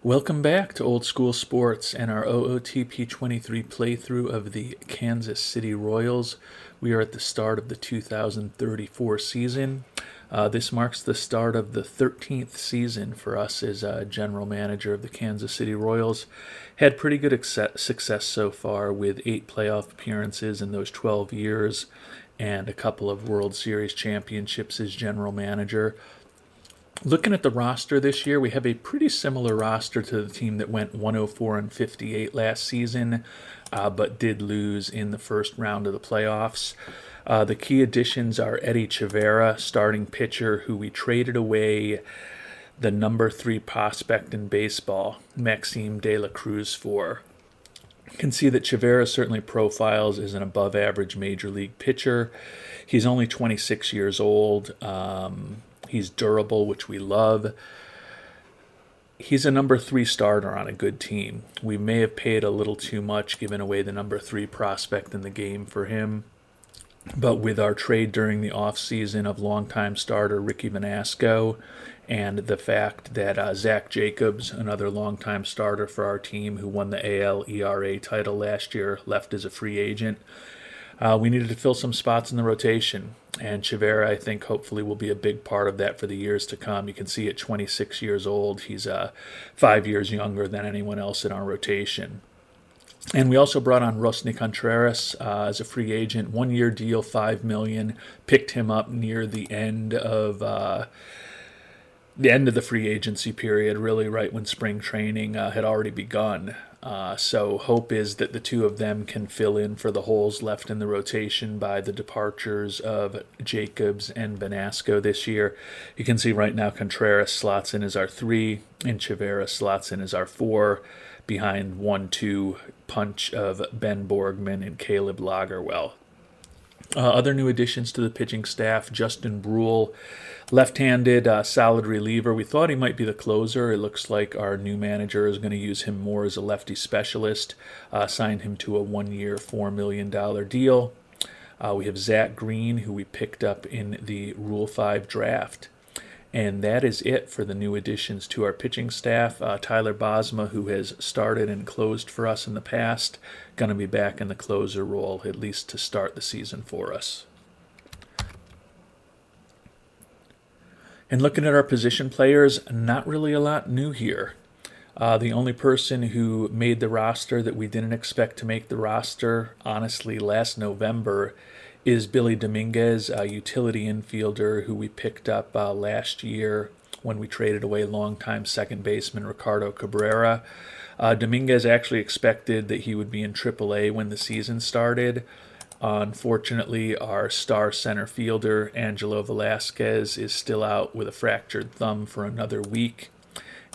Welcome back to Old School Sports and our OOTP 23 playthrough of the Kansas City Royals. We are at the start of the 2034 season. This marks the start of the 13th season for us as general manager of the Kansas City Royals. Had pretty good success so far with 8 playoff appearances in those 12 years and a couple of World Series championships as general manager. Looking at the roster this year, we have a pretty similar roster to the team that went 104-58 last season, but did lose in the first round of the playoffs. The key additions are Eddie Chavera, starting pitcher, who we traded away the number 3 prospect in baseball, Maxime De La Cruz, for. You can see that Chavera certainly profiles as an above-average major league pitcher. He's only 26 years old. He's durable, which we love. He's a number 3 starter on a good team. We may have paid a little too much giving away the number 3 prospect in the game for him. But with our trade during the offseason of longtime starter Ricky Vanasco and the fact that Zach Jacobs, another longtime starter for our team who won the AL ERA title last year, left as a free agent, we needed to fill some spots in the rotation. And Chavera, I think, hopefully will be a big part of that for the years to come. You can see at 26 years old, he's 5 years younger than anyone else in our rotation. And we also brought on Rosny Contreras as a free agent, 1-year deal, $5 million. Picked him up near the end of the free agency period, really right when spring training had already begun. So hope is that the two of them can fill in for the holes left in the rotation by the departures of Jacobs and Vanasco this year. You can see right now Contreras slots in as our 3 and Chavera slots in as our 4 behind 1-2 punch of Ben Borgman and Caleb Lagerwell. Other new additions to the pitching staff, Justin Bruhl, left-handed solid reliever. We thought he might be the closer. It looks like our new manager is going to use him more as a lefty specialist. Signed him to a 1-year, $4 million deal. We have Zach Green, who we picked up in the Rule 5 draft. And that is it for the new additions to our pitching staff. Tyler Bosma, who has started and closed for us in the past, going to be back in the closer role, at least to start the season for us. And looking at our position players, not really a lot new here. The only person who made the roster that we didn't expect to make the roster, honestly, last November, is Billy Dominguez, a utility infielder who we picked up last year when we traded away longtime second baseman Ricardo Cabrera. Dominguez actually expected that he would be in AAA when the season started. Unfortunately, our star center fielder, Angelo Vasquez, is still out with a fractured thumb for another week.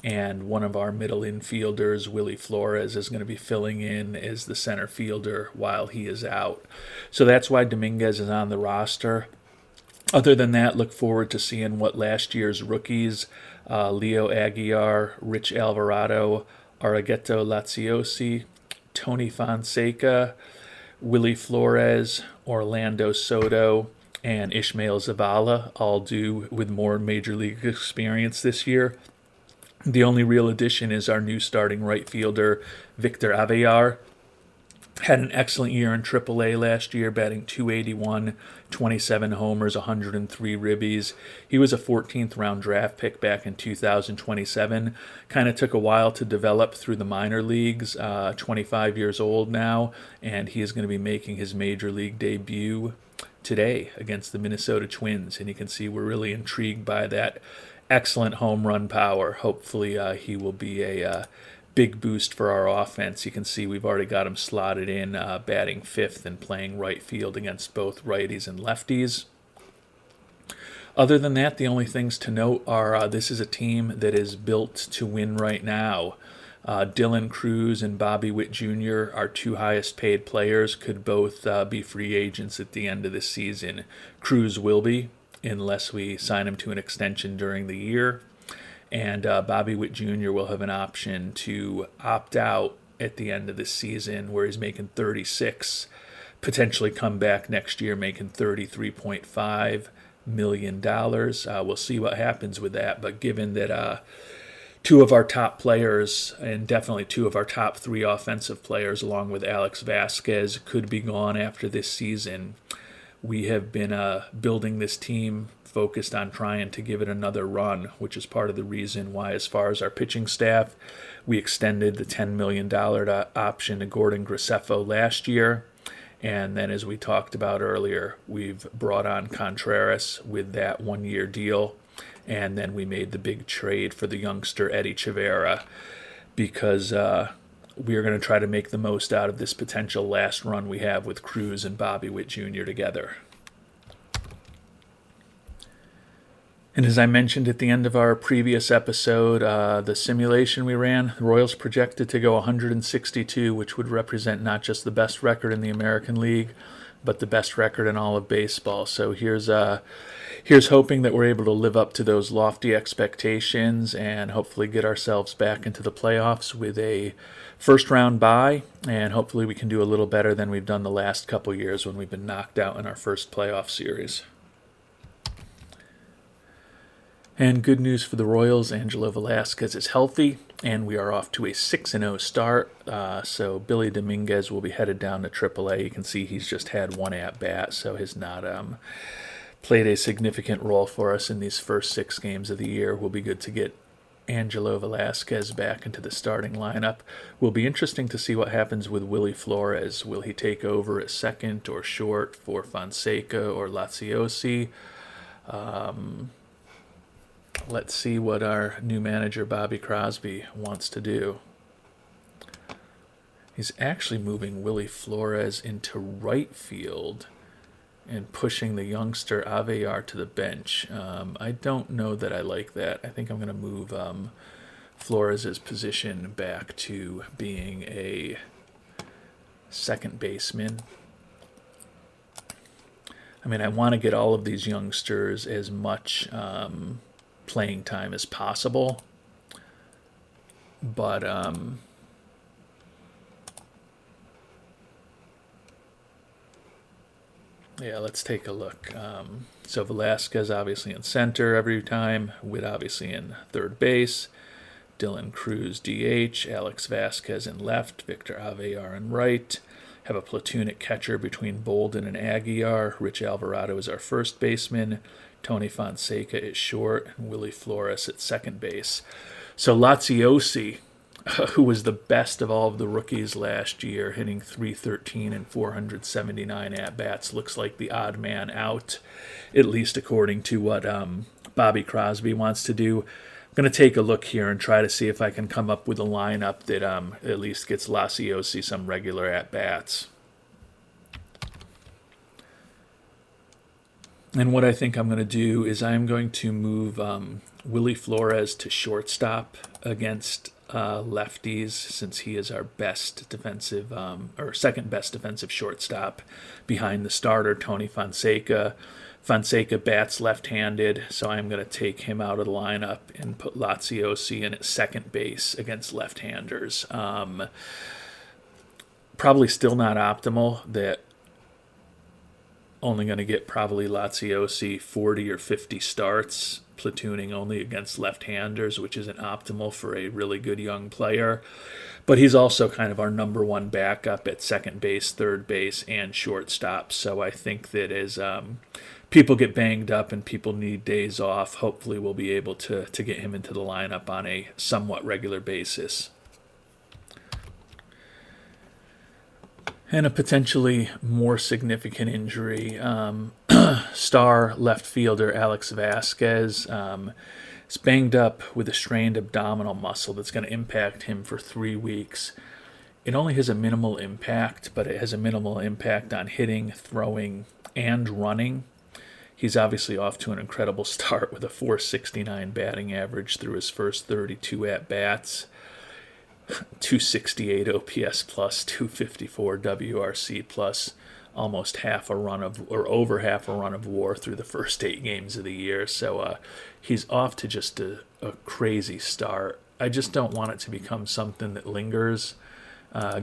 And one of our middle infielders, Willy Flores, is going to be filling in as the center fielder while he is out. So that's why Dominguez is on the roster. Other than that, look forward to seeing what last year's rookies, Leo Aguiar, Rich Alvarado, Arageto Laziosi, Tony Fonseca, Willy Flores, Orlando Soto, and Ishmael Zavala all do with more major league experience this year. The only real addition is our new starting right fielder, Victor Aguiar. Had an excellent year in AAA last year, batting .281, 27 homers, 103 ribbies. He was a 14th round draft pick back in 2027. Kind of took a while to develop through the minor leagues. 25 years old now, and he is going to be making his major league debut today against the Minnesota Twins. And you can see we're really intrigued by that excellent home run power. Hopefully he will be a big boost for our offense. You can see we've already got him slotted in, batting 5th and playing right field against both righties and lefties. Other than that, the only things to note are this is a team that is built to win right now. Dylan Cruz and Bobby Witt Jr., our 2 highest paid players, could both be free agents at the end of this season. Cruz will be, unless we sign him to an extension during the year. And Bobby Witt Jr. will have an option to opt out at the end of the season where he's making 36, potentially come back next year making $33.5 million. We'll see what happens with that. But given that two of our top players, and definitely two of our top three offensive players, along with Alex Vasquez, could be gone after this season. We have been building this team focused on trying to give it another run, which is part of the reason why, as far as our pitching staff, we extended the $10 million option to Gordon Graceffa last year. And then, as we talked about earlier, we've brought on Contreras with that one-year deal. And then we made the big trade for the youngster Eddie Chavera, because we are going to try to make the most out of this potential last run we have with Cruz and Bobby Witt Jr. together. And as I mentioned at the end of our previous episode, the simulation we ran, the Royals projected to go 162, which would represent not just the best record in the American League, but the best record in all of baseball. So here's hoping that we're able to live up to those lofty expectations and hopefully get ourselves back into the playoffs with a first-round bye, and hopefully we can do a little better than we've done the last couple years when we've been knocked out in our first playoff series. And good news for the Royals, Angelo Vasquez is healthy, and we are off to a 6-0 start. So Billy Dominguez will be headed down to AAA. You can see he's just had one at-bat, so has not played a significant role for us in these first 6 games of the year. Will be good to get Angelo Vasquez back into the starting lineup. Will be interesting to see what happens with Willy Flores. Will he take over at second or short for Fonseca or Laziosi? Let's see what our new manager, Bobby Crosby, wants to do. He's actually moving Willy Flores into right field and pushing the youngster Aguiar to the bench. I don't know that I like that. I think I'm going to move Flores' position back to being a second baseman. I mean, I want to get all of these youngsters as much playing time as possible, but yeah, let's take a look. So Vasquez obviously in center every time, Witt obviously in third base, Dylan Cruz DH, Alex Vasquez in left, Victor Aguiar in right. Have a platoon at catcher between Bolden and Aguiar. Rich Alvarado is our first baseman. Tony Fonseca at short, and Willy Flores at second base. So Laziosi, who was the best of all of the rookies last year, hitting .313 and 479 at-bats, looks like the odd man out, at least according to what Bobby Crosby wants to do. I'm going to take a look here and try to see if I can come up with a lineup that at least gets Laziosi some regular at-bats. And what I think I'm going to do is I'm going to move Willy Flores to shortstop against lefties, since he is our best defensive, or second best defensive shortstop behind the starter, Tony Fonseca. Fonseca bats left-handed, so I'm going to take him out of the lineup and put Laziosi in at second base against left-handers. Probably still not optimal that only going to get probably Laziosi 40 or 50 starts, platooning only against left-handers, which isn't optimal for a really good young player. But he's also kind of our number one backup at second base, third base, and shortstop. So I think that as people get banged up and people need days off, hopefully we'll be able to get him into the lineup on a somewhat regular basis. And a potentially more significant injury, star left fielder Alex Vasquez is banged up with a strained abdominal muscle that's going to impact him for 3 weeks. It only has a minimal impact, but it has a minimal impact on hitting, throwing, and running. He's obviously off to an incredible start with a .469 batting average through his first 32 at-bats. 268 OPS plus, 254 WRC plus, almost half a run of, or over half a run of WAR through the first 8 games of the year. So he's off to just a crazy start. I just don't want it to become something that lingers.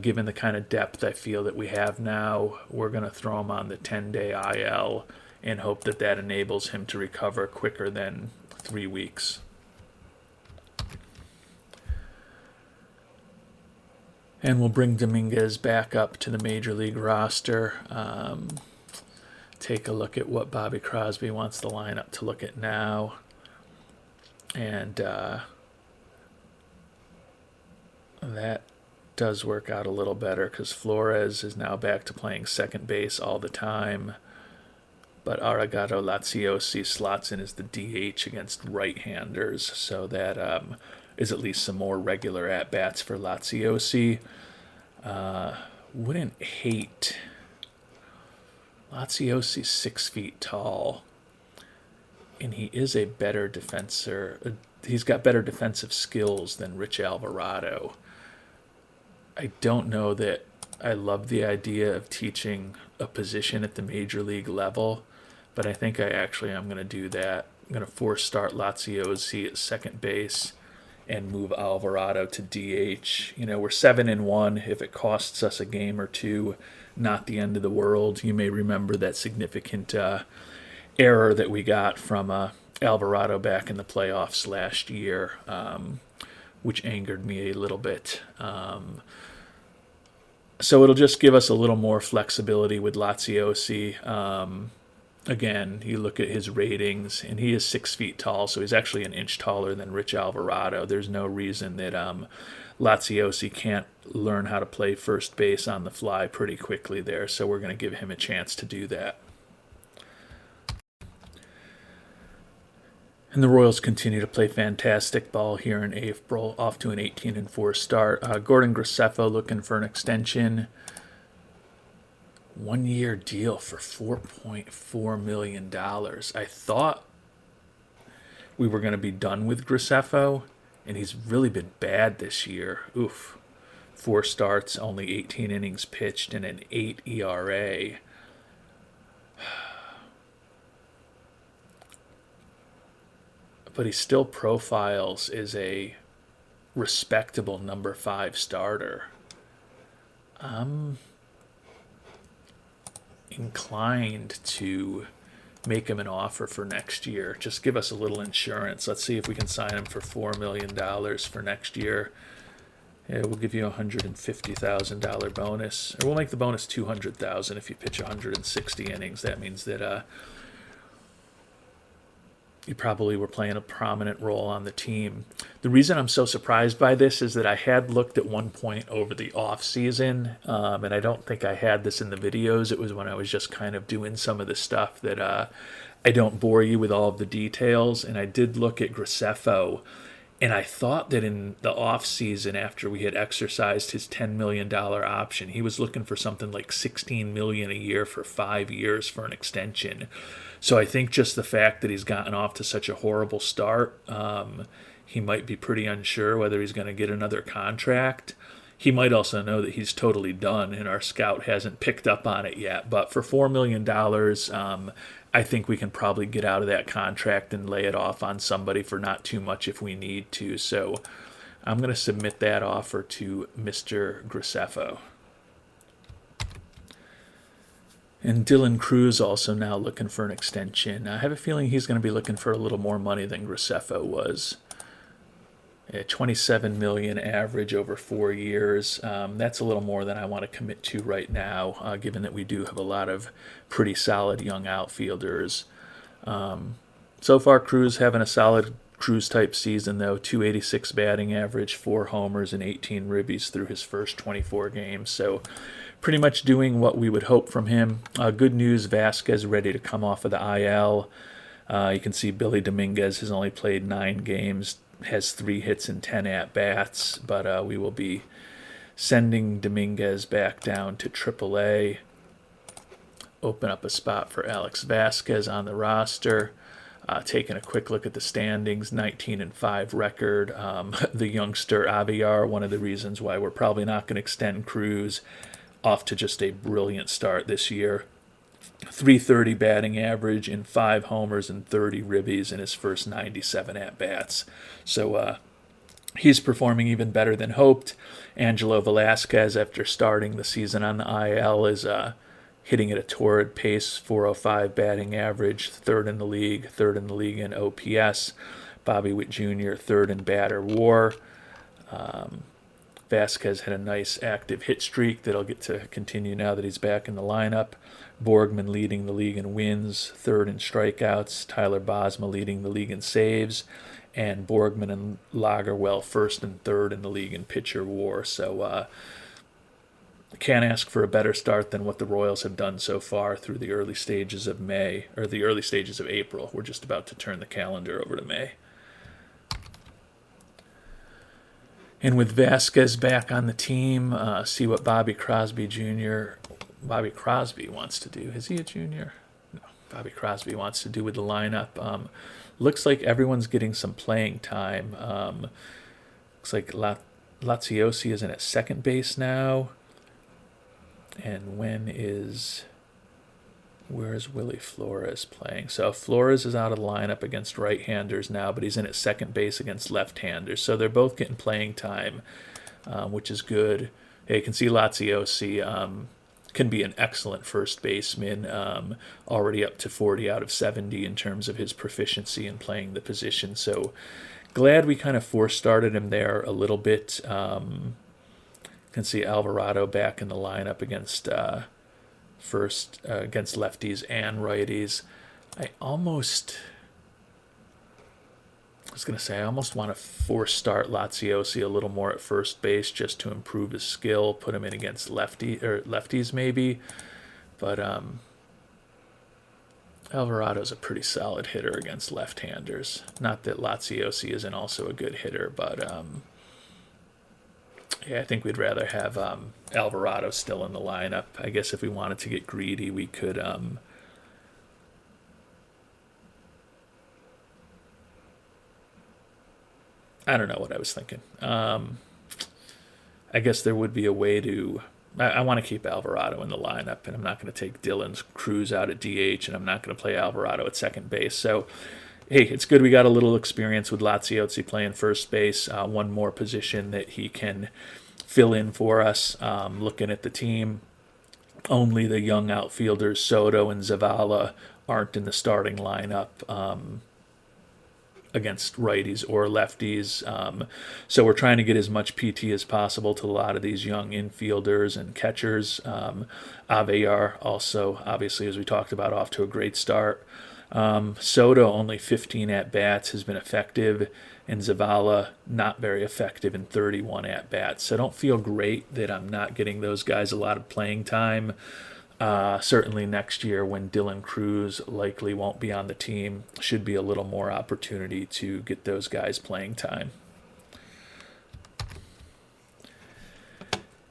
Given the kind of depth I feel that we have now, we're going to throw him on the 10-day IL and hope that that enables him to recover quicker than 3 weeks. And we'll bring Dominguez back up to the Major League roster. Take a look at what Bobby Crosby wants the lineup to look at now. And that does work out a little better because Flores is now back to playing second base all the time. But Aragado Laziosi slots in as the DH against right-handers, so that is at least some more regular at-bats for Laziosi. Wouldn't hate... Laziosi's 6 feet tall, and he is a better defensor. He's got better defensive skills than Rich Alvarado. I don't know that I love the idea of teaching a position at the major league level, but I think I'm going to do that. I'm going to force start Laziosi at second base and move Alvarado to DH. You know, we're 7-1. If it costs us a game or two, not the end of the world. You may remember that significant error that we got from Alvarado back in the playoffs last year, which angered me a little bit. So it'll just give us a little more flexibility with Laziosi. Again, you look at his ratings, and he is 6 feet tall, so he's actually an inch taller than Rich Alvarado. There's no reason that Laziosi can't learn how to play first base on the fly pretty quickly there, so we're going to give him a chance to do that. And the Royals continue to play fantastic ball here in April, off to an 18-4 start. Gordon Graceffa looking for an extension. 1-year deal for $4.4 million. I thought we were going to be done with Graceffa, and he's really been bad this year. Oof. 4 starts, only 18 innings pitched, and an 8 ERA. But he still profiles as a respectable number 5 starter. I'm inclined to make him an offer for next year. Just give us a little insurance. Let's see if we can sign him for $4 million for next year. Yeah, we'll give you a $150,000 bonus, or we'll make the bonus $200,000 if you pitch 160 innings. That means that you probably were playing a prominent role on the team. The reason I'm so surprised by this is that I had looked at one point over the off season, and I don't think I had this in the videos. It was when I was just kind of doing some of the stuff that I don't bore you with all of the details. And I did look at Graceffa, and I thought that in the off season, after we had exercised his $10 million option, he was looking for something like $16 million a year for 5 years for an extension. So I think just the fact that he's gotten off to such a horrible start, he might be pretty unsure whether he's going to get another contract. He might also know that he's totally done, and our scout hasn't picked up on it yet. But for $4 million, I think we can probably get out of that contract and lay it off on somebody for not too much if we need to. So I'm going to submit that offer to Mr. Graceffa. And Dylan Cruz also now looking for an extension. I have a feeling he's going to be looking for a little more money than Graceffa was. $27 million average over 4 years. That's a little more than I want to commit to right now, given that we do have a lot of pretty solid young outfielders. So far, Cruz having a solid Cruz-type season, though. .286 batting average, 4 homers, and 18 ribbies through his first 24 games. So pretty much doing what we would hope from him. Good news, Vasquez ready to come off of the IL. You can see Billy Dominguez has only played 9 games, has 3 hits and 10 at-bats, but we will be sending Dominguez back down to AAA. Open up a spot for Alex Vasquez on the roster. Taking a quick look at the standings, 19-5 record. The youngster Aguiar, one of the reasons why we're probably not going to extend Cruz, off to just a brilliant start this year. .330 batting average in 5 homers and 30 ribbies in his first 97 at-bats. So he's performing even better than hoped. Angelo Velasquez, after starting the season on the IL, is hitting at a torrid pace, .405 batting average, third in the league in OPS. Bobby Witt Jr., third in batter WAR. Vasquez had a nice active hit streak that'll get to continue now that he's back in the lineup. Borgman leading the league in wins, third in strikeouts. Tyler Bosma leading the league in saves. And Borgman and Lagerwell first and third in the league in pitcher WAR. So can't ask for a better start than what the Royals have done so far through the early stages of May, or the early stages of April. We're just about to turn the calendar over to May. And with Vasquez back on the team, see what Bobby Crosby wants to do. Is he a junior? No. Bobby Crosby wants to do with the lineup. Looks like everyone's getting some playing time. Looks like Laziosi isn't at second base now. And where's Willie Flores playing? So Flores is out of the lineup against right-handers now, but he's in at second base against left-handers. So they're both getting playing time, which is good. Hey, you can see Laziosi can be an excellent first baseman, already up to 40 out of 70 in terms of his proficiency in playing the position. So glad we kind of force-started him there a little bit. Can see Alvarado back in the lineup against against lefties and righties. I almost want to force start Laziosi a little more at first base just to improve his skill, put him in against lefties maybe. But Alvarado's a pretty solid hitter against left-handers. Not that Laziosi isn't also a good hitter, but I think we'd rather have Alvarado still in the lineup. I guess if we wanted to get greedy, we could I don't know what I was thinking. I guess there would be a way to... I want to keep Alvarado in the lineup, and I'm not going to take Dylan Cruz out at DH, and I'm not going to play Alvarado at second base. So, hey, it's good we got a little experience with Laziosi playing first base, one more position that he can fill in for us. Looking at the team, only the young outfielders Soto and Zavala aren't in the starting lineup against righties or lefties. So we're trying to get as much PT as possible to a lot of these young infielders and catchers. Aguiar also, obviously, as we talked about, off to a great start. Soto, only 15 at-bats, has been effective, and Zavala, not very effective in 31 at-bats. So I don't feel great that I'm not getting those guys a lot of playing time. Certainly next year, when Dylan Cruz likely won't be on the team, should be a little more opportunity to get those guys playing time.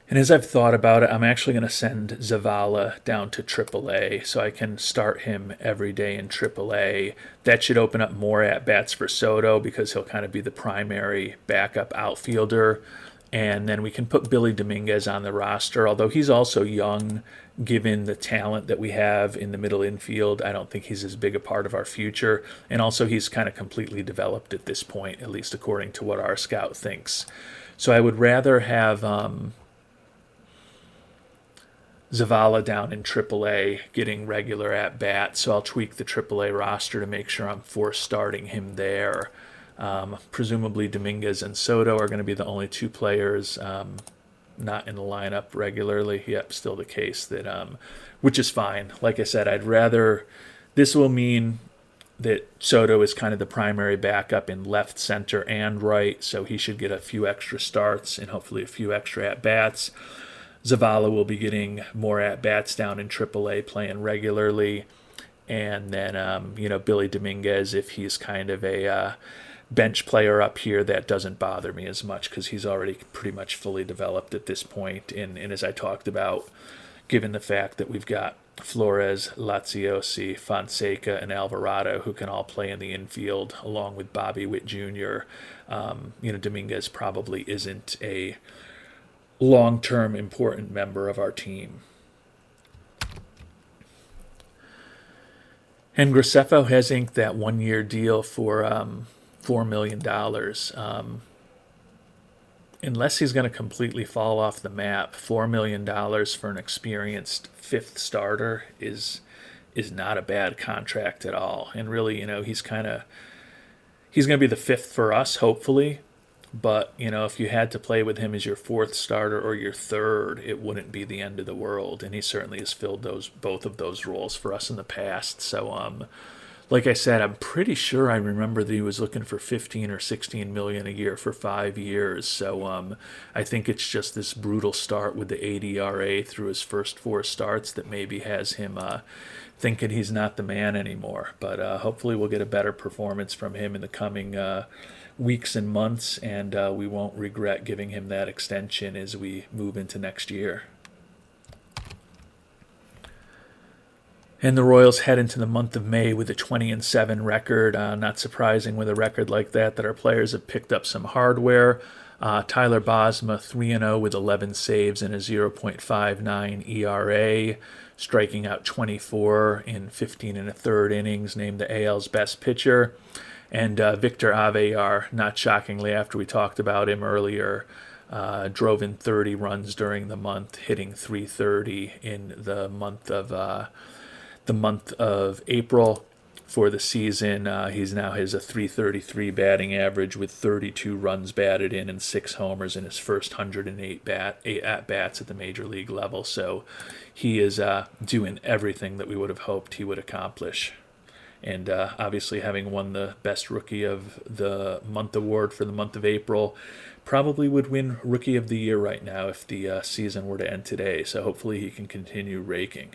And as I've thought about it, I'm actually going to send Zavala down to AAA so I can start him every day in AAA. That should open up more at-bats for Soto because he'll kind of be the primary backup outfielder. And then we can put Billy Dominguez on the roster, although he's also young. Given the talent that we have in the middle infield, I don't think he's as big a part of our future. And also he's kind of completely developed at this point, at least according to what our scout thinks. So I would rather have Zavala down in AAA getting regular at-bats. So I'll tweak the AAA roster to make sure I'm force starting him there. Presumably Dominguez and Soto are going to be the only two players not in the lineup regularly. Yep, still the case, that which is fine. Like I said, I'd rather... This will mean that Soto is kind of the primary backup in left, center, and right, so he should get a few extra starts and hopefully a few extra at-bats. Zavala will be getting more at-bats down in AAA, playing regularly. And then, Billy Dominguez, if he's kind of a... bench player up here, that doesn't bother me as much because he's already pretty much fully developed at this point. And as I talked about, given the fact that we've got Flores, Laziosi, Fonseca, and Alvarado who can all play in the infield along with Bobby Witt Jr., Dominguez probably isn't a long-term important member of our team. And Graceffa has inked that one-year deal for... $4 million. Unless he's going to completely fall off the map, $4 million for an experienced fifth starter is not a bad contract at all. And really, he's going to be the fifth for us, hopefully. But, if you had to play with him as your fourth starter or your third, it wouldn't be the end of the world. And he certainly has filled both of those roles for us in the past. So, like I said, I'm pretty sure I remember that he was looking for 15 or 16 million a year for 5 years. So I think it's just this brutal start with the ADRA through his first four starts that maybe has him thinking he's not the man anymore. But hopefully we'll get a better performance from him in the coming weeks and months, and we won't regret giving him that extension as we move into next year. And the Royals head into the month of May with a 20-7 record. Not surprising with a record like that our players have picked up some hardware. Tyler Bosma 3-0 with 11 saves and a 0.59 ERA, striking out 24 in 15 and a third innings, named the AL's best pitcher. And Victor Aguiar, not shockingly after we talked about him earlier, drove in 30 runs during the month, hitting .330 in the month of April. For the season, he's now has a .333 batting average with 32 runs batted in and 6 homers in his first 108 at-bats at the major league level. So he is doing everything that we would have hoped he would accomplish. And obviously having won the Best Rookie of the Month award for the month of April, probably would win Rookie of the Year right now if the season were to end today. So hopefully he can continue raking.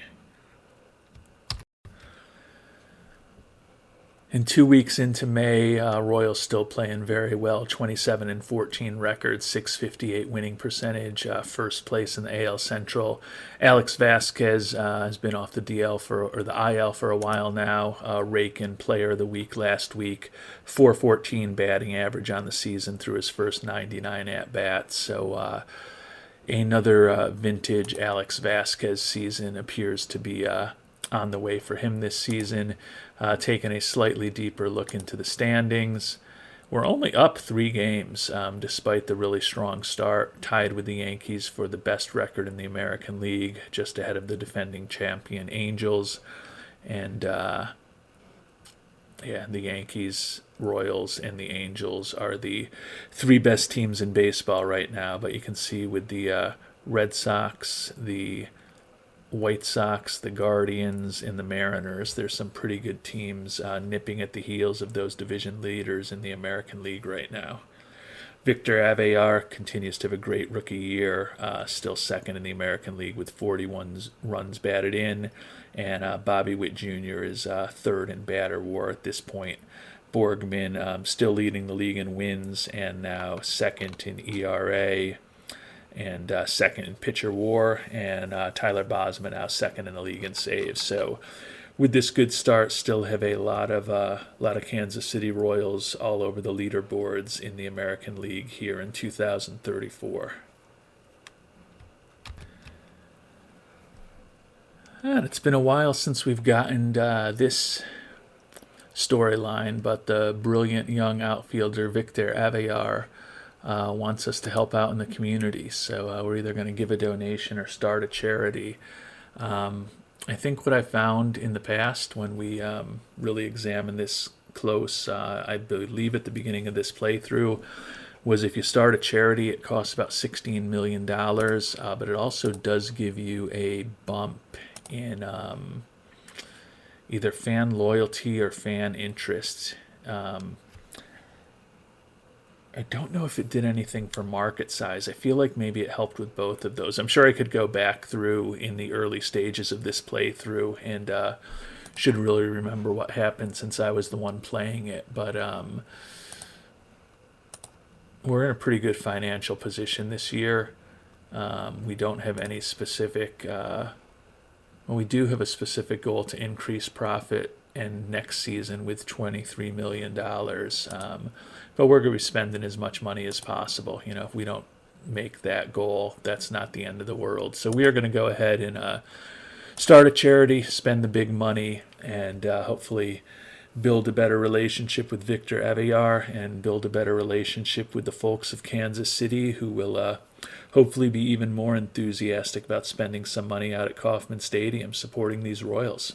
And 2 weeks into May, Royals still playing very well. 27-14 record, .658 winning percentage, first place in the AL Central. Alex Vasquez has been off the IL for a while now. Raking Player of the Week last week. .414 batting average on the season through his first 99 at bats. So another vintage Alex Vasquez season appears to be on the way for him this season. Taking a slightly deeper look into the standings, we're only up 3 games despite the really strong start, tied with the Yankees for the best record in the American League, just ahead of the defending champion Angels. And the Yankees, Royals, and the Angels are the 3 best teams in baseball right now. But you can see with the Red Sox, the White Sox, the Guardians, and the Mariners, there's some pretty good teams nipping at the heels of those division leaders in the American League right now. Victor Aguiar continues to have a great rookie year, still second in the American League with 41 runs batted in, and Bobby Witt Jr. is third in batter war at this point. Borgman still leading the league in wins and now second in ERA. And second in pitcher WAR, and Tyler Bosma now second in the league in saves. So, with this good start, still have a lot of Kansas City Royals all over the leaderboards in the American League here in 2034. And it's been a while since we've gotten this storyline, but the brilliant young outfielder Victor Aguiar wants us to help out in the community. So we're either going to give a donation or start a charity. I think what I found in the past when we really examined this close, I believe at the beginning of this playthrough, was if you start a charity, it costs about $16 million, but it also does give you a bump in either fan loyalty or fan interest. I don't know if it did anything for market size. I feel like maybe it helped with both of those. I'm sure I could go back through in the early stages of this playthrough and should really remember what happened since I was the one playing it. But we're in a pretty good financial position this year. We don't have any specific... we do have a specific goal to increase profit and next season with $23 million. But we're going to be spending as much money as possible. If we don't make that goal, that's not the end of the world. So we are going to go ahead and start a charity, spend the big money, and hopefully build a better relationship with Victor Aguiar and build a better relationship with the folks of Kansas City, who will hopefully be even more enthusiastic about spending some money out at Kauffman Stadium supporting these Royals.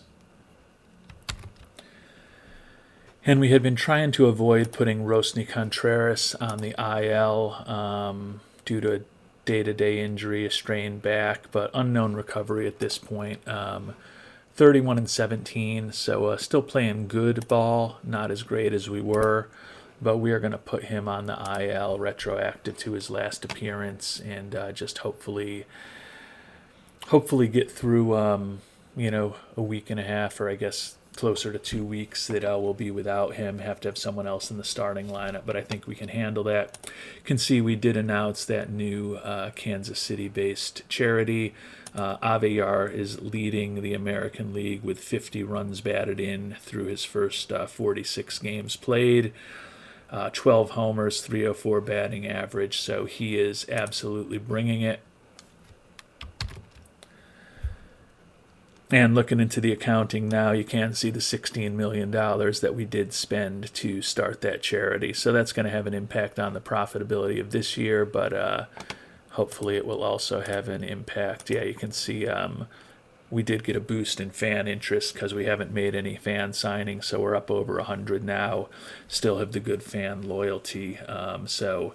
And we had been trying to avoid putting Rosny Contreras on the IL due to a day-to-day injury, a strained back, but unknown recovery at this point. 31 and 17, so still playing good ball, not as great as we were, but we are going to put him on the IL retroactive to his last appearance, and just hopefully get through a week and a half, or I guess closer to 2 weeks, that we'll be without him, have to have someone else in the starting lineup, but I think we can handle that. You can see we did announce that new Kansas City-based charity. Aguiar is leading the American League with 50 runs batted in through his first 46 games played. 12 homers, 304 batting average, so he is absolutely bringing it. And looking into the accounting now, you can see the $16 million that we did spend to start that charity. So that's going to have an impact on the profitability of this year, but hopefully it will also have an impact. Yeah, you can see we did get a boost in fan interest because we haven't made any fan signings, so we're up over 100 now. Still have the good fan loyalty. So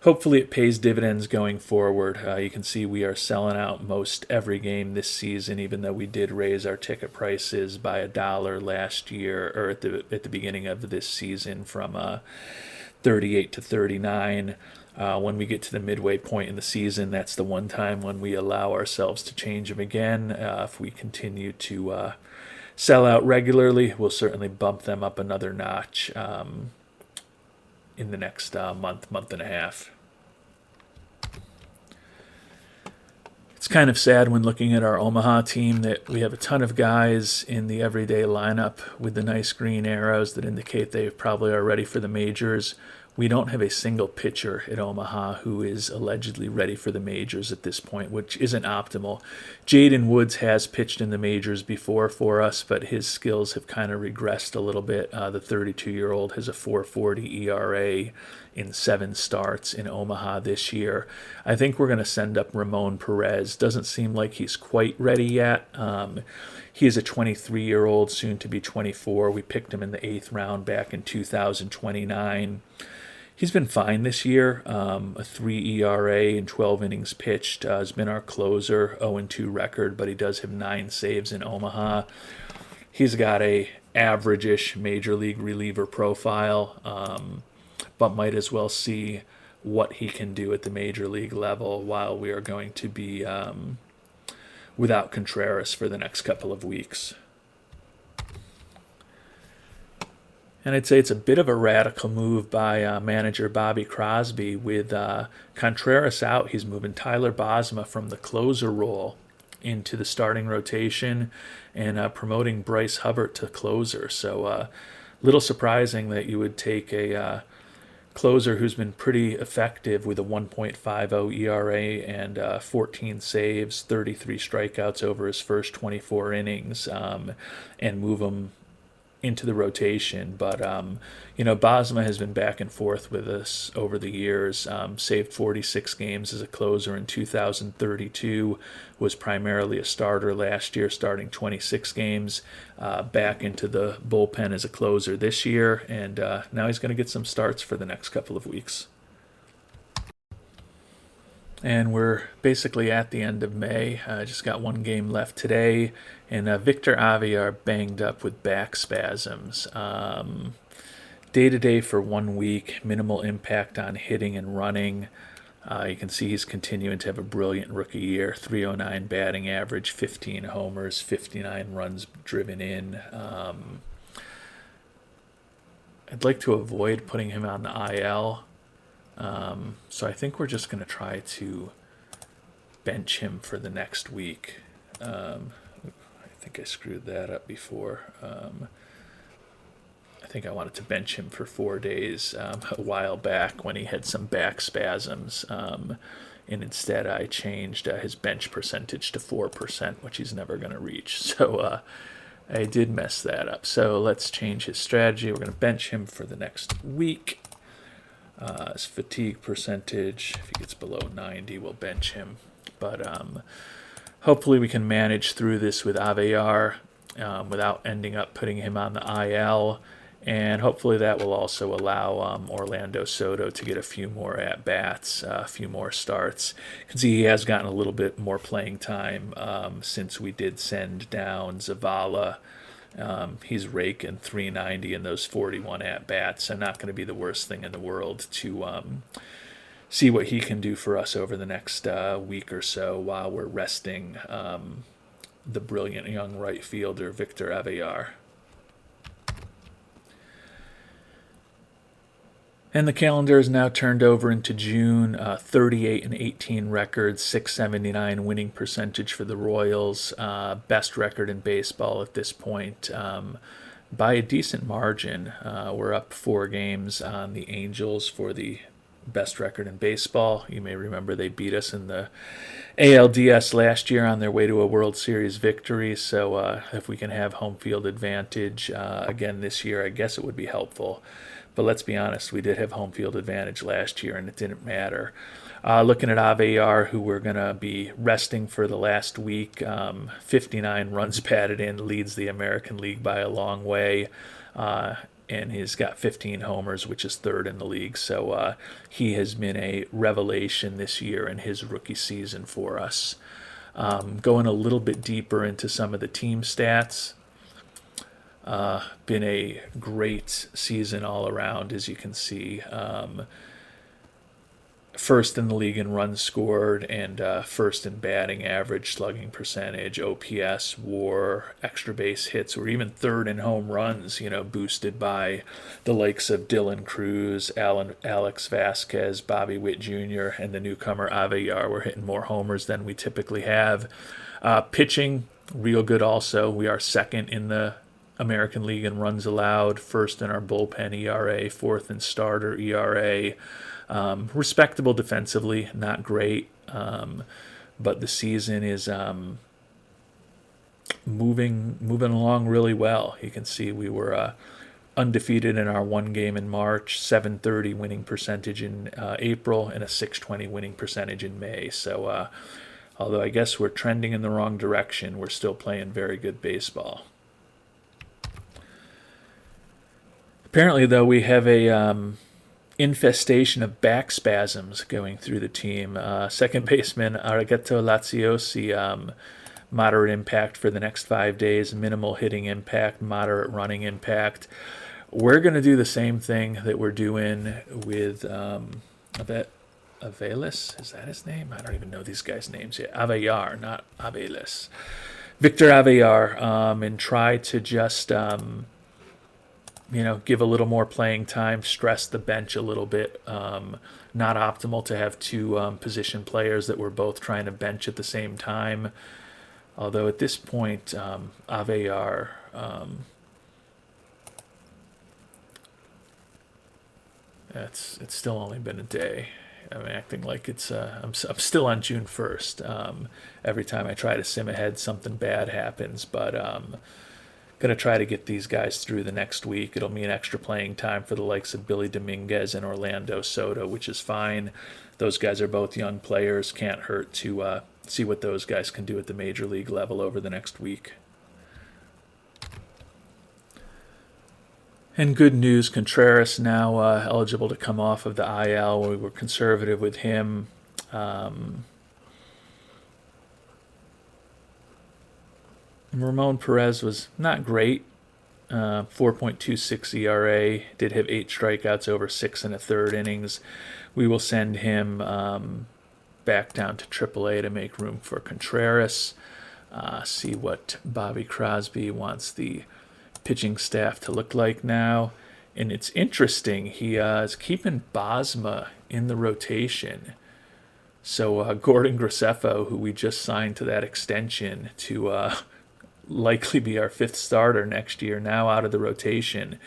hopefully it pays dividends going forward. You can see we are selling out most every game this season, even though we did raise our ticket prices by $1 last year, or at the beginning of this season, from 38 to 39. When we get to the midway point in the season, that's the one time when we allow ourselves to change them again. If we continue to sell out regularly, we'll certainly bump them up another notch in the next month and a half. It's kind of sad when looking at our Omaha team that we have a ton of guys in the everyday lineup with the nice green arrows that indicate they probably are ready for the majors. We don't have a single pitcher at Omaha who is allegedly ready for the majors at this point, which isn't optimal. Jaden Woods has pitched in the majors before for us, but his skills have kind of regressed a little bit. The 32-year-old has a 4.40 ERA in 7 starts in Omaha this year. I think we're going to send up Ramon Perez. Doesn't seem like he's quite ready yet. He is a 23-year-old, soon to be 24. We picked him in the 8th round back in 2029. He's been fine this year. A 3 ERA in 12 innings pitched. Has been our closer, 0-2 record, but he does have 9 saves in Omaha. He's got a average-ish major league reliever profile, but might as well see what he can do at the major league level while we are going to be without Contreras for the next couple of weeks. And I'd say it's a bit of a radical move by manager Bobby Crosby. With Contreras out, he's moving Tyler Bosma from the closer role into the starting rotation and promoting Bryce Hubbard to closer. So little surprising that you would take a closer who's been pretty effective with a 1.50 ERA and 14 saves, 33 strikeouts over his first 24 innings, and move him into the rotation. But Bosma has been back and forth with us over the years. Saved 46 games as a closer in 2032, was primarily a starter last year, starting 26 games, back into the bullpen as a closer this year, and now he's going to get some starts for the next couple of weeks. And we're basically at the end of May. Just got one game left today. And Victor Aguiar banged up with back spasms. Day-to-day for 1 week, minimal impact on hitting and running. You can see he's continuing to have a brilliant rookie year. 309 batting average, 15 homers, 59 runs driven in. I'd like to avoid putting him on the IL. So I think we're just going to try to bench him for the next week. I think I screwed that up before. I think I wanted to bench him for 4 days a while back when he had some back spasms. And instead I changed his bench percentage to 4%, which he's never going to reach. So I did mess that up. So let's change his strategy. We're going to bench him for the next week. His fatigue percentage, if he gets below 90, we'll bench him. But hopefully we can manage through this with Aguiar without ending up putting him on the IL. And hopefully that will also allow Orlando Soto to get a few more at-bats, a few more starts. You can see he has gotten a little bit more playing time since we did send down Zavala. He's raking 390 in those 41 at-bats, so not going to be the worst thing in the world to see what he can do for us over the next week or so while we're resting the brilliant young right fielder, Victor Aguiar. And the calendar is now turned over into June. 38-18 record, 679 winning percentage for the Royals. Best record in baseball at this point by a decent margin. We're up 4 games on the Angels for the best record in baseball. You may remember they beat us in the ALDS last year on their way to a World Series victory. So if we can have home field advantage again this year, I guess it would be helpful. But let's be honest, we did have home field advantage last year, and it didn't matter. Looking at Aguiar, who we're going to be resting for the last week, 59 runs batted in, leads the American League by a long way, and he's got 15 homers, which is 3rd in the league. So he has been a revelation this year in his rookie season for us. Going a little bit deeper into some of the team stats, been a great season all around, as you can see. First in the league in runs scored and first in batting average, slugging percentage, OPS, WAR, extra base hits. We're even 3rd in home runs, boosted by the likes of Dylan Cruz, Alex Vasquez, Bobby Witt Jr., and the newcomer Aguiar. We're hitting more homers than we typically have. Pitching, real good also. We are 2nd in the American League in runs allowed, 1st in our bullpen ERA, 4th in starter ERA. Respectable defensively, not great, but the season is moving along really well. You can see we were undefeated in our 1 game in March, 730 winning percentage in April, and a 620 winning percentage in May. So although I guess we're trending in the wrong direction, we're still playing very good baseball. Apparently, though, we have a infestation of back spasms going through the team. Second baseman Arigato Laziosi, moderate impact for the next 5 days, minimal hitting impact, moderate running impact. We're going to do the same thing that we're doing with Avelis. Is that his name? I don't even know these guys' names yet. Aguiar, not Avelis. Victor Aguiar, and try to just give a little more playing time, stress the bench a little bit. Not optimal to have 2 position players that we're both trying to bench at the same time. Although at this point, Aguiar, it's still only been a day. I'm acting like it's I'm still on June 1st. Every time I try to sim ahead, something bad happens, but going to try to get these guys through the next week. It'll mean extra playing time for the likes of Billy Dominguez and Orlando Soto, which is fine. Those guys are both young players. Can't hurt to see what those guys can do at the major league level over the next week. And good news, Contreras now eligible to come off of the IL. We were conservative with him. Ramon Perez was not great. 4.26 ERA. Did have 8 strikeouts over 6 1/3 innings. We will send him back down to AAA to make room for Contreras. See what Bobby Crosby wants the pitching staff to look like now. And it's interesting, he is keeping Bosma in the rotation. So Gordon Graceffa, who we just signed to that extension to likely be our 5th starter next year, now out of the rotation.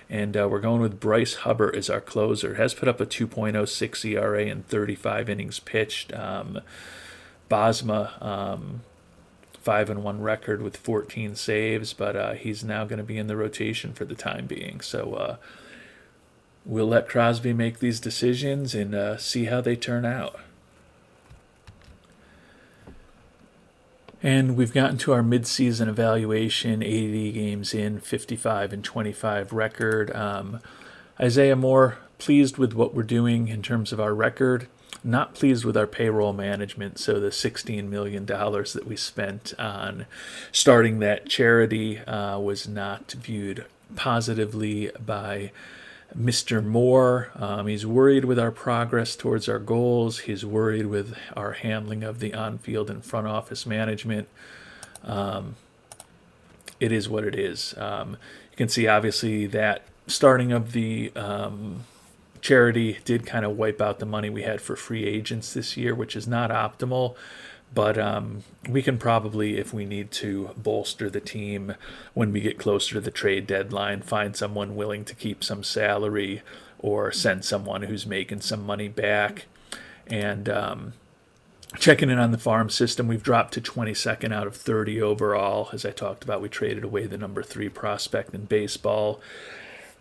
And we're going with Bryce Hubbard as our closer. Has put up a 2.06 ERA in 35 innings pitched. Bosma, 5-1 record with 14 saves, but he's now going to be in the rotation for the time being. So we'll let Crosby make these decisions and see how they turn out. And we've gotten to our midseason evaluation, 80 games in, 55-25 record. Isaiah Moore, pleased with what we're doing in terms of our record. Not pleased with our payroll management, so the $16 million that we spent on starting that charity was not viewed positively by Mr. Moore. He's worried with our progress towards our goals. He's worried with our handling of the on-field and front office management. It is what it is. You can see, obviously, that starting of the charity did kind of wipe out the money we had for free agents this year, which is not optimal. But we can probably, if we need to, bolster the team when we get closer to the trade deadline, find someone willing to keep some salary or send someone who's making some money back. And checking in on the farm system, we've dropped to 22nd out of 30 overall. As I talked about, we traded away the number 3 prospect in baseball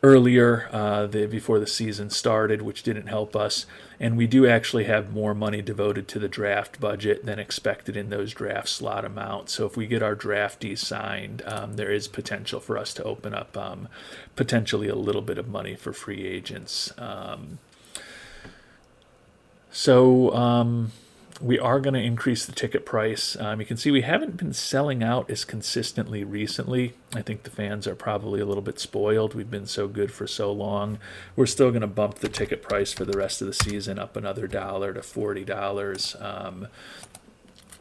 earlier before the season started, which didn't help us. And we do actually have more money devoted to the draft budget than expected in those draft slot amounts. So if we get our draftees signed, there is potential for us to open up potentially a little bit of money for free agents. We are going to increase the ticket price. You can see we haven't been selling out as consistently recently. I think the fans are probably a little bit spoiled. We've been so good for so long. We're still going to bump the ticket price for the rest of the season up another $1 to $40.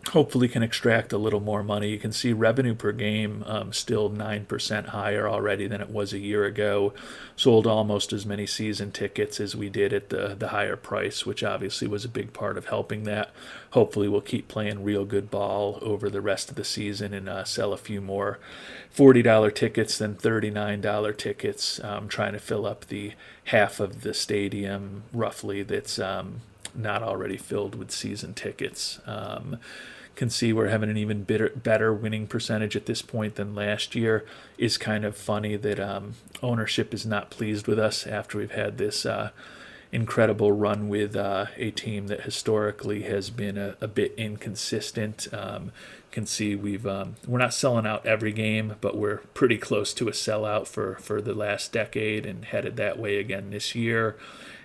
Hopefully can extract a little more money. You can see revenue per game still 9% higher already than it was a year ago. Sold almost as many season tickets as we did at the higher price, which obviously was a big part of helping that. Hopefully we'll keep playing real good ball over the rest of the season and sell a few more $40 tickets than $39 tickets, trying to fill up the half of the stadium roughly that's not already filled with season tickets. Can see we're having an even better winning percentage at this point than last year. Is kind of funny that ownership is not pleased with us after we've had this incredible run with a team that historically has been a bit inconsistent. Can see we're not selling out every game, but we're pretty close to a sellout for the last decade and headed that way again this year,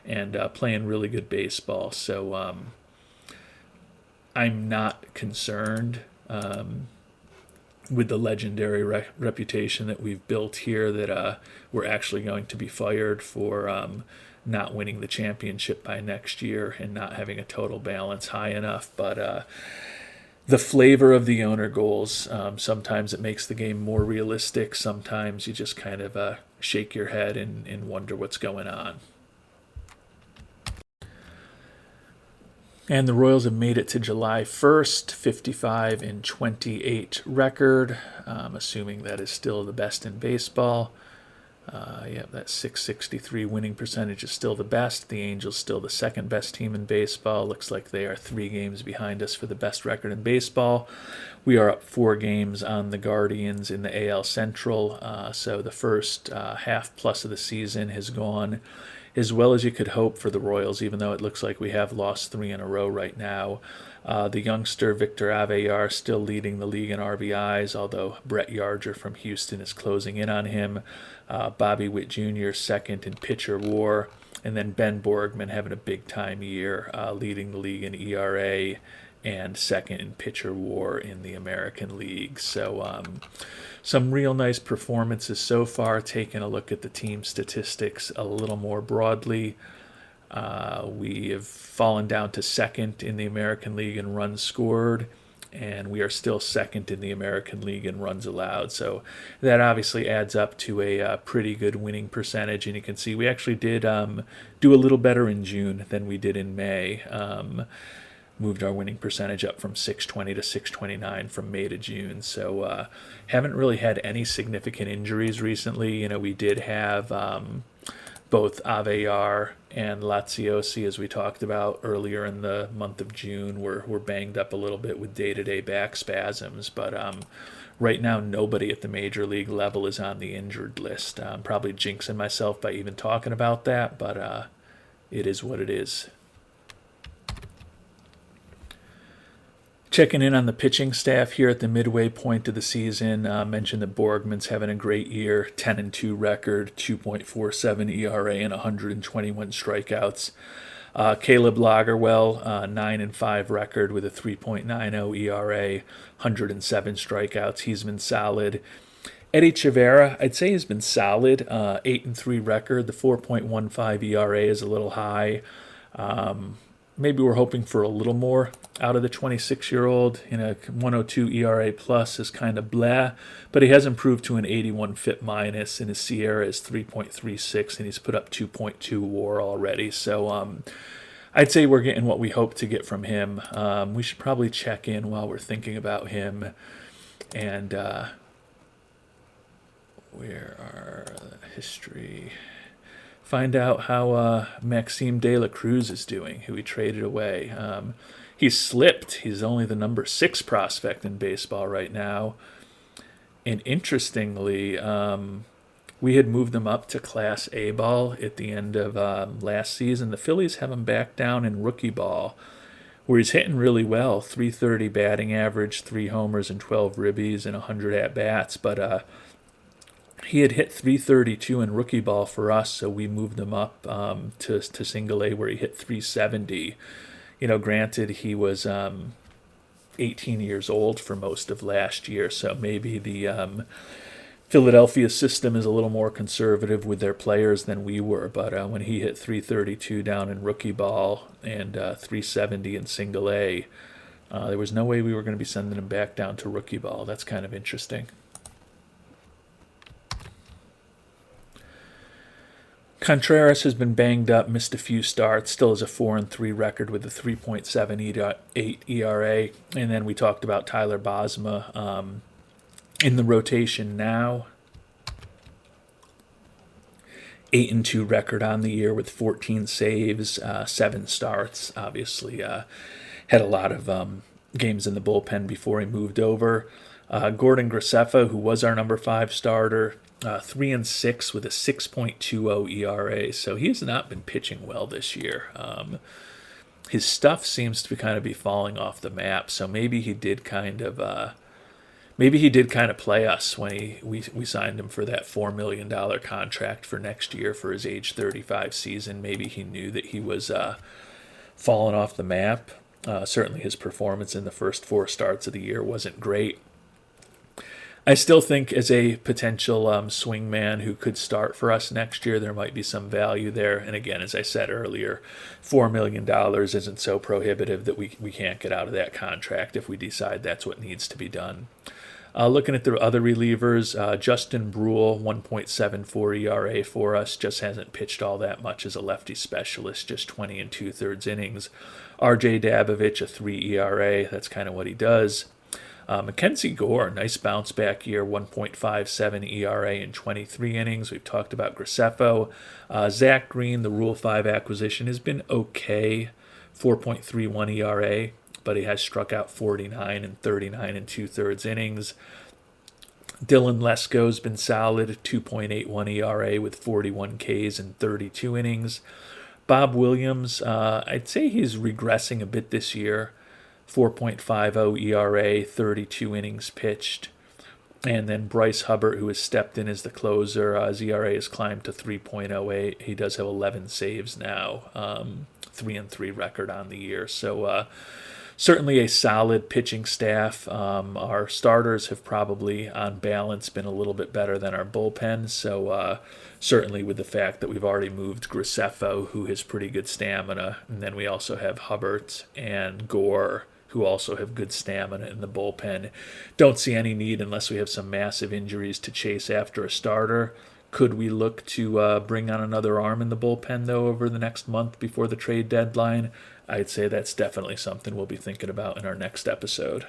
and playing really good baseball. So I'm not concerned with the legendary reputation that we've built here that we're actually going to be fired for not winning the championship by next year and not having a total balance high enough. But the flavor of the owner goals, sometimes it makes the game more realistic. Sometimes you just kind of shake your head and wonder what's going on. And the Royals have made it to July 1st, 55-28 record, assuming that is still the best in baseball. That .663 winning percentage is still the best. The Angels still the second best team in baseball. Looks like they are 3 games behind us for the best record in baseball. We are up 4 games on the Guardians in the AL Central. So the first half plus of the season has gone as well as you could hope for the Royals, even though it looks like we have lost 3 in a row right now. The youngster Victor Aguiar still leading the league in RBIs, although Brett Yarger from Houston is closing in on him. Bobby Witt Jr. second in pitcher WAR, and then Ben Borgman having a big-time year, leading the league in ERA and second in pitcher WAR in the American League. So some real nice performances so far. Taking a look at the team statistics a little more broadly, we have fallen down to second in the American League in runs scored, and we are still second in the American League in runs allowed. So that obviously adds up to a pretty good winning percentage, and you can see we actually did do a little better in June than we did in May. Moved our winning percentage up from 620 to 629 from May to June. So haven't really had any significant injuries recently. We did have both Aguiar and Laziosi, as we talked about earlier in the month of June, were banged up a little bit with day-to-day back spasms. But right now, nobody at the major league level is on the injured list. I'm probably jinxing myself by even talking about that, but it is what it is. Checking in on the pitching staff here at the midway point of the season. Mentioned that Borgman's having a great year, 10-2 record, 2.47 ERA, and 121 strikeouts. Caleb Lagerwell, 9-5 record with a 3.90 ERA, 107 strikeouts. He's been solid. Eddie Chavera, I'd say he's been solid. 8-3 record. The 4.15 ERA is a little high. Maybe we're hoping for a little more out of the 26-year-old. 102 ERA plus is kind of blah, but he has improved to an 81 FIP minus, and his Sierra is 3.36, and he's put up 2.2 WAR already. So I'd say we're getting what we hope to get from him. We should probably check in while we're thinking about him, and where are the history? Find out how Maxime De La Cruz is doing, who he traded away. He's slipped. He's only the number 6 prospect in baseball right now. And interestingly, we had moved him up to Class A ball at the end of last season. The Phillies have him back down in rookie ball, where he's hitting really well. 330 batting average, 3 homers and 12 ribbies, and 100 at-bats. But he had hit 332 in rookie ball for us, so we moved him up to single A, where he hit 370. Granted, he was 18 years old for most of last year, so maybe the Philadelphia system is a little more conservative with their players than we were. But when he hit 332 down in rookie ball and 370 in single A, there was no way we were going to be sending him back down to rookie ball. That's kind of interesting. Contreras has been banged up, missed a few starts, still has a 4-3 record with a 3.78 ERA. And then we talked about Tyler Bosma in the rotation now. 8-2 record on the year with 14 saves, 7 starts. Obviously had a lot of games in the bullpen before he moved over. Gordon Graceffa, who was our number 5 starter, 3-6 with a 6.20 ERA. So he has not been pitching well this year. His stuff seems to kind of be falling off the map. So maybe he did kind of play us when we signed him for that $4 million contract for next year for his age 35 season. Maybe he knew that he was falling off the map. Certainly his performance in the first 4 starts of the year wasn't great. I still think as a potential swing man who could start for us next year, there might be some value there. And again, as I said earlier, $4 million isn't so prohibitive that we can't get out of that contract if we decide that's what needs to be done. Looking at the other relievers, Justin Bruhl, 1.74 ERA for us, just hasn't pitched all that much as a lefty specialist, just 20 2/3 innings. RJ Dabovich, a 3 ERA, that's kind of what he does. Mackenzie Gore, nice bounce back year, 1.57 ERA in 23 innings. We've talked about Graceffa. Zach Green, the Rule 5 acquisition, has been okay, 4.31 ERA, but he has struck out 49 and 39 2/3 innings. Dylan Lesko's been solid, 2.81 ERA with 41 Ks in 32 innings. Bob Williams, I'd say he's regressing a bit this year. 4.50 ERA, 32 innings pitched. And then Bryce Hubbard, who has stepped in as the closer, his ERA has climbed to 3.08. He does have 11 saves now, 3-3 record on the year. So certainly a solid pitching staff. Our starters have probably, on balance, been a little bit better than our bullpen. So certainly with the fact that we've already moved Graceffa, who has pretty good stamina, and then we also have Hubbard and Gore, who also have good stamina in the bullpen. Don't see any need, unless we have some massive injuries, to chase after a starter. Could we look to bring on another arm in the bullpen, though, over the next month before the trade deadline? I'd say that's definitely something we'll be thinking about in our next episode.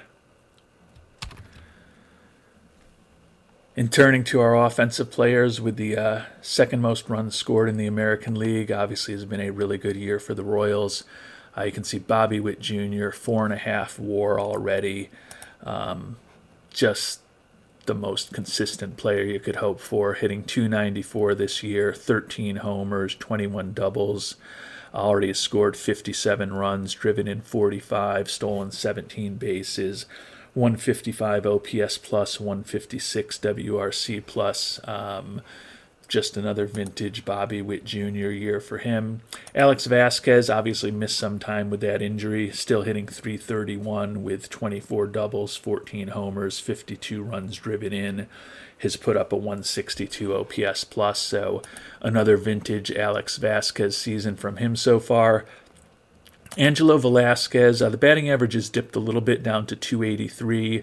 And turning to our offensive players, with the second most runs scored in the American League, obviously has been a really good year for the Royals. You can see Bobby Witt Jr., 4.5 WAR already. Just the most consistent player you could hope for, hitting 294 this year, 13 homers, 21 doubles. already has scored 57 runs, driven in 45, stolen 17 bases, 155 OPS plus, 156 WRC plus. Just another vintage Bobby Witt Jr. year for him. Alex Vasquez obviously missed some time with that injury, still hitting .331 with 24 doubles, 14 homers, 52 runs driven in. Has put up a 162 OPS plus, so another vintage Alex Vasquez season from him so far. Angelo Velasquez, the batting average has dipped a little bit down to 283.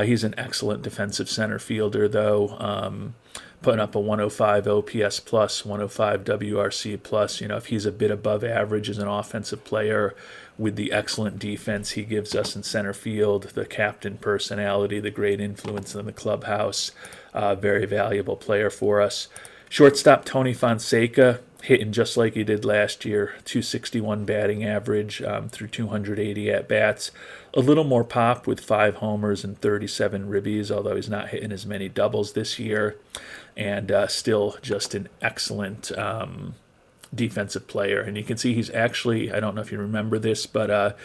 He's an excellent defensive center fielder, though. Putting up a 105 OPS plus, 105 WRC plus. If he's a bit above average as an offensive player with the excellent defense he gives us in center field, the captain personality, the great influence in the clubhouse, very valuable player for us. Shortstop Tony Fonseca, hitting just like he did last year, 261 batting average through 280 at-bats. A little more pop with 5 homers and 37 ribbies, although he's not hitting as many doubles this year. And still just an excellent defensive player. And you can see he's actually, I don't know if you remember this, but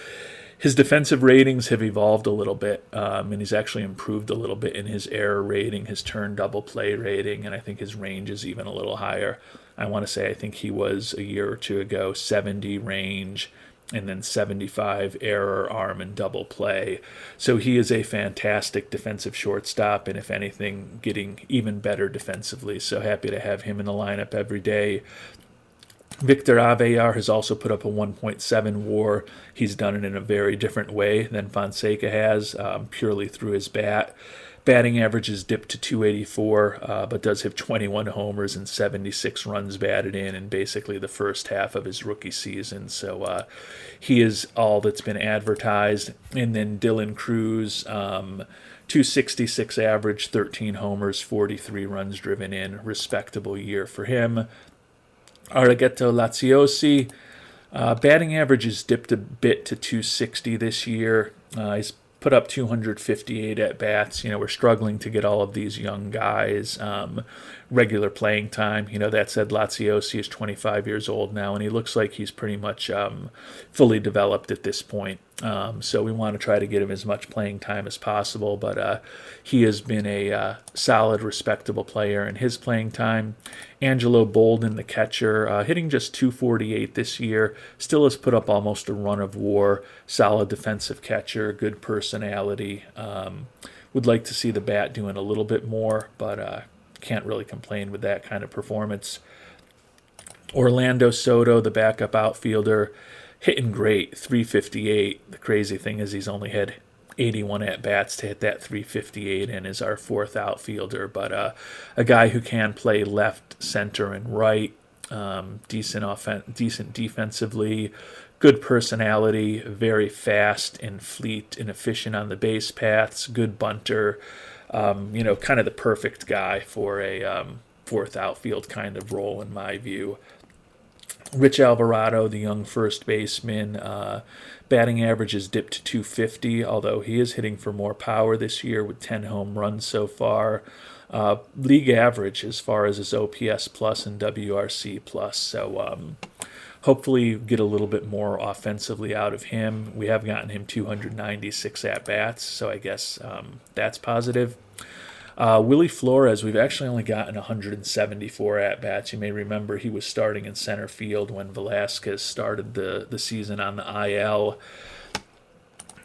his defensive ratings have evolved a little bit, and he's actually improved a little bit in his error rating, his turn double play rating, and I think his range is even a little higher. I want to say I think he was a year or two ago 70 range and then 75 error, arm, and double play. So he is a fantastic defensive shortstop, and if anything, getting even better defensively. So happy to have him in the lineup every day. Victor Aguiar has also put up a 1.7 WAR. He's done it in a very different way than Fonseca has, purely through his bat. Batting average is dipped to 284, but does have 21 homers and 76 runs batted in basically the first half of his rookie season. So he is all that's been advertised. And then Dylan Cruz, 266 average, 13 homers, 43 runs driven in. Respectable year for him. Arrighetto Laziosi, batting average has dipped a bit to 260 this year. He's put up 258 at-bats. We're struggling to get all of these young guys regular playing time. That said, Laziosi is 25 years old now, and he looks like he's pretty much fully developed at this point. So we want to try to get him as much playing time as possible, but he has been a solid, respectable player in his playing time. Angelo Bolden, the catcher, hitting just 248 this year, still has put up almost a run of WAR, solid defensive catcher, good personality. Would like to see the bat doing a little bit more, but can't really complain with that kind of performance. Orlando Soto, the backup outfielder, hitting great, 358. The crazy thing is he's only had 81 at-bats to hit that 358 and is our fourth outfielder, but a guy who can play left, center, and right, decent defensively, good personality, very fast and fleet and efficient on the base paths, good bunter, kind of the perfect guy for a fourth outfield kind of role in my view. Rich Alvarado, the young first baseman, batting average is dipped to 250, although he is hitting for more power this year with 10 home runs so far. League average as far as his OPS plus and WRC plus. So hopefully get a little bit more offensively out of him. We have gotten him 296 at-bats, so I guess that's positive. Willy Flores, we've actually only gotten 174 at-bats. You may remember he was starting in center field when Vasquez started the season on the IL.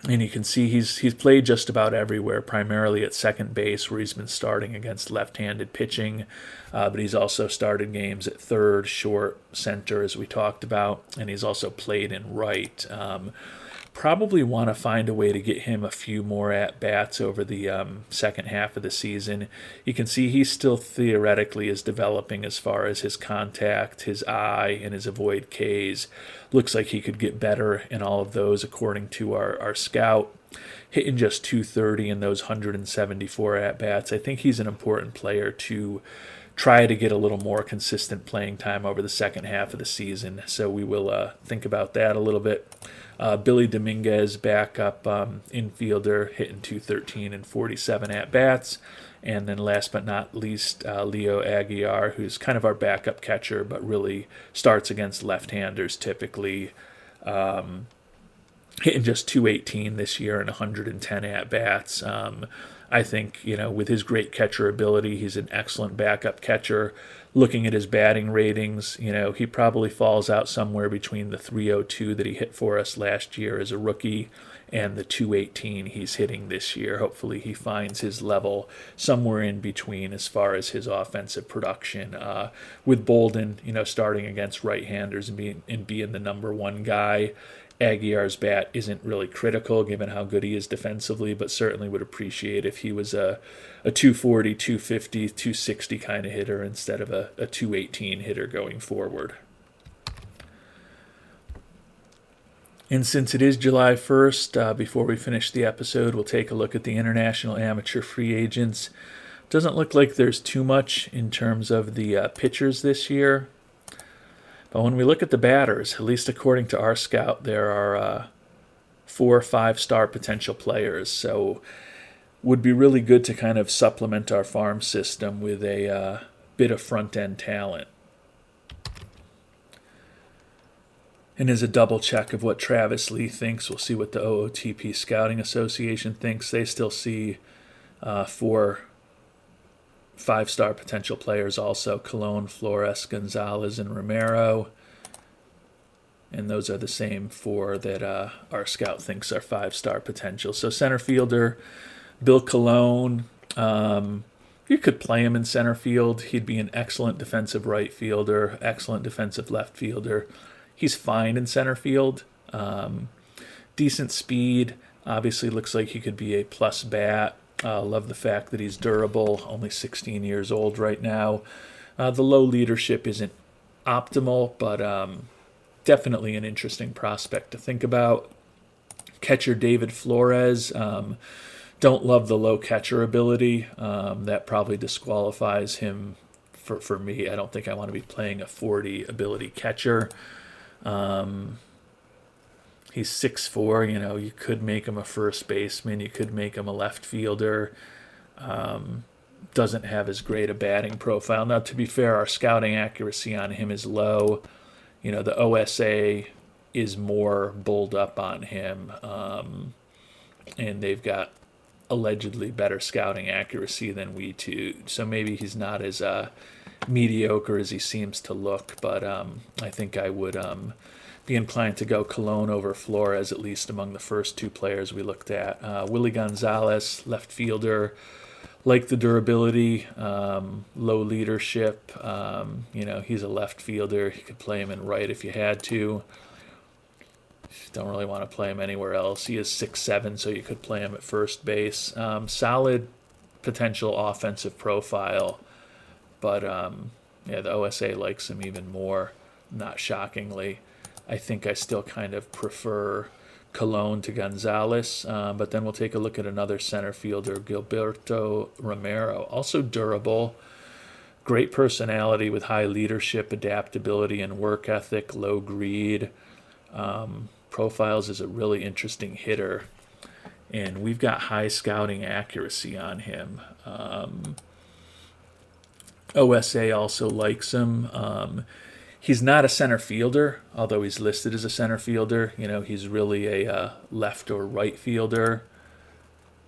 And you can see he's played just about everywhere, primarily at second base, where he's been starting against left-handed pitching. But he's also started games at third, short, center, as we talked about. And he's also played in right. Probably want to find a way to get him a few more at-bats over the second half of the season. You can see he still theoretically is developing as far as his contact, his eye, and his avoid Ks. Looks like he could get better in all of those according to our scout. Hitting just 230 in those 174 at-bats. I think he's an important player to try to get a little more consistent playing time over the second half of the season. So we will think about that a little bit. Billy Dominguez, backup infielder, hitting .213 and 47 at-bats. And then last but not least, Leo Aguiar, who's kind of our backup catcher, but really starts against left-handers typically. Hitting just .218 this year and 110 at-bats. I think, with his great catcher ability, he's an excellent backup catcher. Looking at his batting ratings, he probably falls out somewhere between the .302 that he hit for us last year as a rookie and the .218 he's hitting this year. Hopefully he finds his level somewhere in between as far as his offensive production. With Bolden, starting against right-handers and being the number one guy, Aguiar's bat isn't really critical given how good he is defensively, but certainly would appreciate if he was a 240, 250, 260 kind of hitter instead of a 218 hitter going forward. And since it is July 1st, before we finish the episode, we'll take a look at the international amateur free agents. Doesn't look like there's too much in terms of the pitchers this year. But when we look at the batters, at least according to our scout, there are 4 or 5-star potential players. So would be really good to kind of supplement our farm system with a bit of front-end talent. And as a double check of what Travis Lee thinks, we'll see what the OOTP Scouting Association thinks. They still see 4 5-star potential players also: Colon, Flores, Gonzalez, and Romero. And those are the same 4 that our scout thinks are 5-star potential. So center fielder, Bill Colon. You could play him in center field. He'd be an excellent defensive right fielder, excellent defensive left fielder. He's fine in center field. Decent speed. Obviously looks like he could be a plus bat. Love the fact that he's durable, only 16 years old right now. The low leadership isn't optimal, but definitely an interesting prospect to think about. Catcher David Flores. Don't love the low catcher ability. That probably disqualifies him for me. I don't think I want to be playing a 40 ability catcher. He's 6'4", you could make him a first baseman, you could make him a left fielder. Doesn't have as great a batting profile. Now, to be fair, our scouting accuracy on him is low. The OSA is more bulled up on him, and they've got allegedly better scouting accuracy than we do. So maybe he's not as mediocre as he seems to look, but I think I would be inclined to go Colon over Flores, at least among the first 2 players we looked at. Willy Gonzalez, left fielder, like the durability, low leadership. He's a left fielder. You could play him in right if you had to. Don't really want to play him anywhere else. He is 6'7", so you could play him at first base. Solid potential offensive profile, but the OSA likes him even more, not shockingly. I think I still kind of prefer Colon to Gonzalez, but then we'll take a look at another center fielder, Gilberto Romero. Also durable, great personality with high leadership, adaptability, and work ethic, low greed. Profiles as a really interesting hitter, and we've got high scouting accuracy on him. OSA also likes him. He's not a center fielder, although he's listed as a center fielder. He's really a left or right fielder.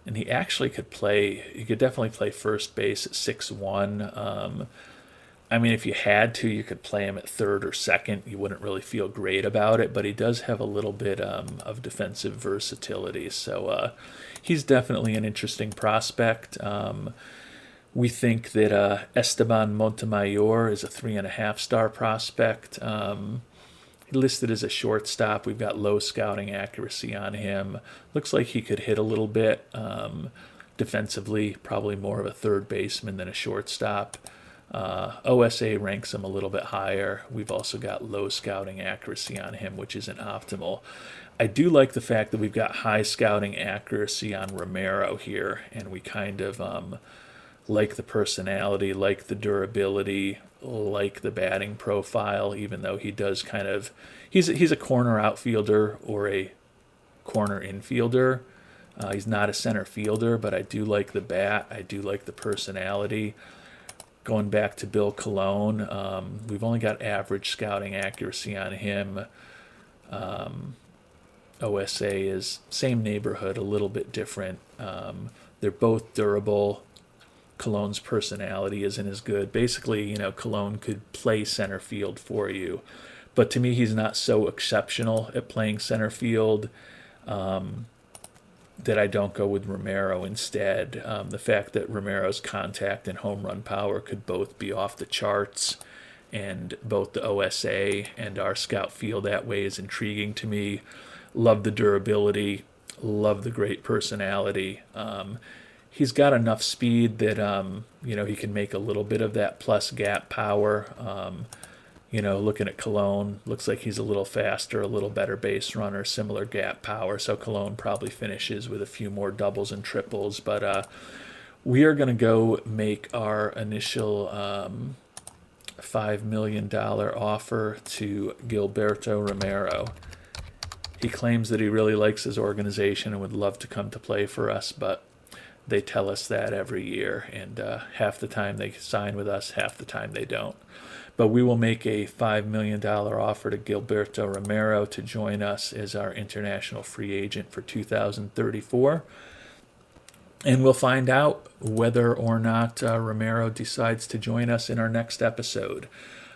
And he actually could definitely play first base at 6'1". If you had to, you could play him at third or second. You wouldn't really feel great about it, but he does have a little bit of defensive versatility. So he's definitely an interesting prospect. We think that Esteban Montemayor is a 3.5-star prospect. Listed as a shortstop. We've got low scouting accuracy on him. Looks like he could hit a little bit defensively, probably more of a third baseman than a shortstop. OSA ranks him a little bit higher. We've also got low scouting accuracy on him, which isn't optimal. I do like the fact that we've got high scouting accuracy on Romero here, and we kind of like the personality, like the durability, like the batting profile, even though he does kind of, he's a corner outfielder or a corner infielder. He's not a center fielder, but I do like the bat. I do like the personality. Going back to Bill Colon, we've only got average scouting accuracy on him. OSA is same neighborhood, a little bit different. They're both durable. Colon's personality isn't as good. Basically, Colon could play center field for you. But to me, he's not so exceptional at playing center field that I don't go with Romero instead. The fact that Romero's contact and home run power could both be off the charts, and both the OSA and our scout feel that way, is intriguing to me. Love the durability, love the great personality. He's got enough speed that he can make a little bit of that plus gap power. Looking at Colon, looks like he's a little faster, a little better base runner, similar gap power. So Colon probably finishes with a few more doubles and triples. But we are going to go make our initial $5 million offer to Gilberto Romero. He claims that he really likes his organization and would love to come to play for us, but they tell us that every year, and half the time they sign with us, half the time they don't. But we will make a $5 million offer to Gilberto Romero to join us as our international free agent for 2034. And we'll find out whether or not Romero decides to join us in our next episode.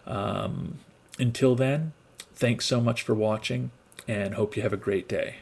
Until then, thanks so much for watching, and hope you have a great day.